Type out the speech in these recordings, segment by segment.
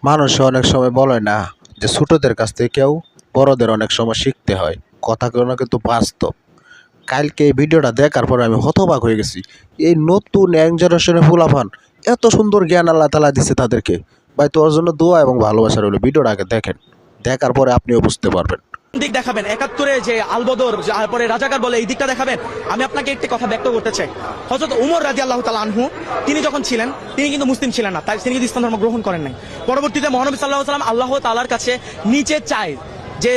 মানুষ অনেক সময় বলে না যে ছোটদের কাছ থেকেও বড়দের অনেক সময় শিখতে হয়। কথাগুলো কিন্তু বাস্তব। কালকে এই ভিডিওটা দেখার পরে আমি হতবাক হয়ে গেছি। এই নতুন ইয়াং জেনারেশনের ফুলাফান এত সুন্দর জ্ঞান আল্লাহ তাআলা দিচ্ছে তাদেরকে। ভাই তোর জন্য দোয়া এবং ভালোবাসা রইল। ভিডিওটা আগে দেখেন, দেখার পরে আপনিও বুঝতে পারবেন। দিক দেখাবেন ৭১-এ যে আলবদর পরে রাজাকার বলে এই দিকটা দেখাবেন। আমি আপনাকে একটি কথা ব্যক্ত করতে চাই। হযরত উমর রাদিয়াল্লাহু তাআলা আনহু তিনি যখন ছিলেন তিনি কিন্তু মুসলিম ছিলেন না, তাই তিনি কিন্তু ইসলাম ধর্ম গ্রহণ করেন নাই। পরবর্তীতে মহানবী সাল্লাল্লাহু আলাইহি ওয়াসাল্লাম আল্লাহ তাআলার কাছে নিচে চায় যে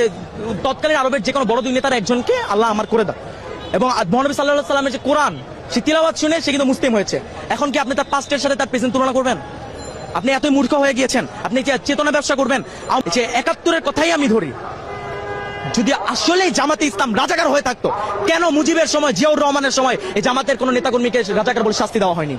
তৎকালীন আরবের যে কোনো বড় দুই নেতার একজনকে আল্লাহ আমার করে দাও, এবং মহানবী সাল্লাল্লাহু আলাইহি ওয়াসাল্লামের যে কোরআন সে তিলাওয়াত শুনে সে কিন্তু মুসলিম হয়েছে। এখন কি আপনি তার পাস্টের সাথে তার প্রেজেন্ট তুলনা করবেন? আপনি এতই মূর্খ হয়ে গিয়েছেন, আপনি চেতনা ব্যবসা করবেন। যে ৭১-এর কথাই আমি ধরি, যদি আসলে জামাতে ইসলাম রাজাকার হয়ে থাকতো, কেন মুজিবের সময়, জিয়াউর রহমানের সময় এই জামাতের কোন নেতাকর্মীকে রাজাকার বলে শাস্তি দেওয়া হয়নি?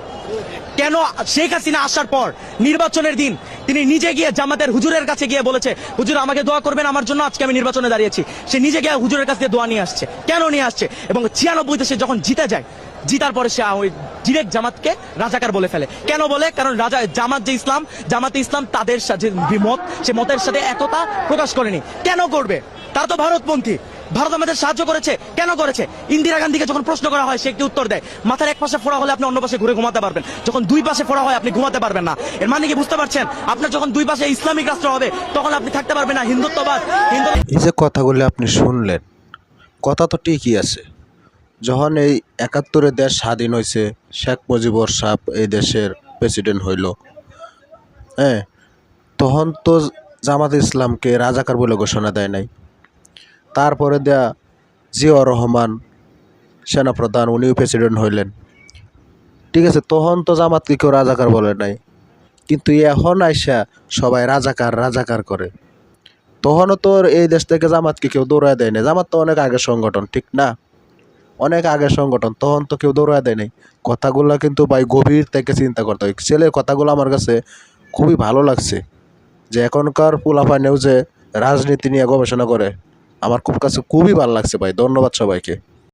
কেন শেখ হাসিনা আসার পর নির্বাচনের দিন তিনি নিজে গিয়ে জামাতের হুজুরের কাছে গিয়ে বলেছে, হুজুর আমাকে দোয়া করবেন আমার জন্য, আজকে আমি নির্বাচনে দাঁড়িয়েছি। সে নিজে গিয়ে হুজুরের কাছে দোয়া নিয়ে আসছে। কেন নিয়ে আসছে? এবং ৯৬-তে সে যখন জিতে যায়, জিতার পরে সে ওই ডিরেক্ট জামাতকে রাজাকার বলে ফেলে। কেন বলে? কারণ জামাত যে ইসলাম, জামাতে ইসলাম তাদের সাথে মত, সে মতের সাথে একতা প্রকাশ করেনি। কেন করবে? তারা তো ভারতপন্থী। ভারত আমাদের সাহায্য করেছে, কেন করেছে? ইন্দিরা গান্ধীকে যখন প্রশ্ন করা হয় সে একটি উত্তর দেয়, মাথার এক পাশে ফোড়া হলে আপনি অন্য পাশে ঘুরে ঘুমাতে পারবেন, যখন দুই পাশে ফোড়া হয় আপনি ঘুমাতে পারবেন না। এর মানে কি বুঝতে পারছেন? আপনার যখন দুই পাশে ইসলামিক রাষ্ট্র হবে তখন আপনি থাকতে পারবেন না। হিন্দুত্ববাদ এই যে কথাগুলি আপনি শুনলেন, কথা তো ঠিকই আছে। যখন এই ৭১-এ দেশ স্বাধীন হয়েছে, শেখ মুজিবুর সাহেব এই দেশের প্রেসিডেন্ট হইল, হ্যাঁ, তখন তো জামাত ইসলামকে রাজাকার বলে ঘোষণা দেয় নাই। তারপরে দেয়া জিয়াউর রহমান সেনাপ্রধান, উনিও প্রেসিডেন্ট হইলেন, ঠিক আছে, তখন তো জামাতকে কেউ রাজাকার বলে নাই। কিন্তু এখন আইসা সবাই রাজাকার রাজাকার করে। তখনও তো এই দেশ থেকে জামাতকে কেউ দৌড়ায় দেয় না। জামাত তো অনেক আগের সংগঠন, ঠিক না? অনেক আগের সংগঠন, তখন তো কেউ দৌড়ায় দেয় নাই। কথাগুলো কিন্তু ভাই গভীর থেকে চিন্তা করতে হয়। ছেলের কথাগুলো আমার কাছে খুবই ভালো লাগছে, যে এখনকার পোলাপানেও যে রাজনীতি নিয়ে গবেষণা করে, আমার কাছে খুবই ভালো লাগছে ভাই। ধন্যবাদ সবাইকে।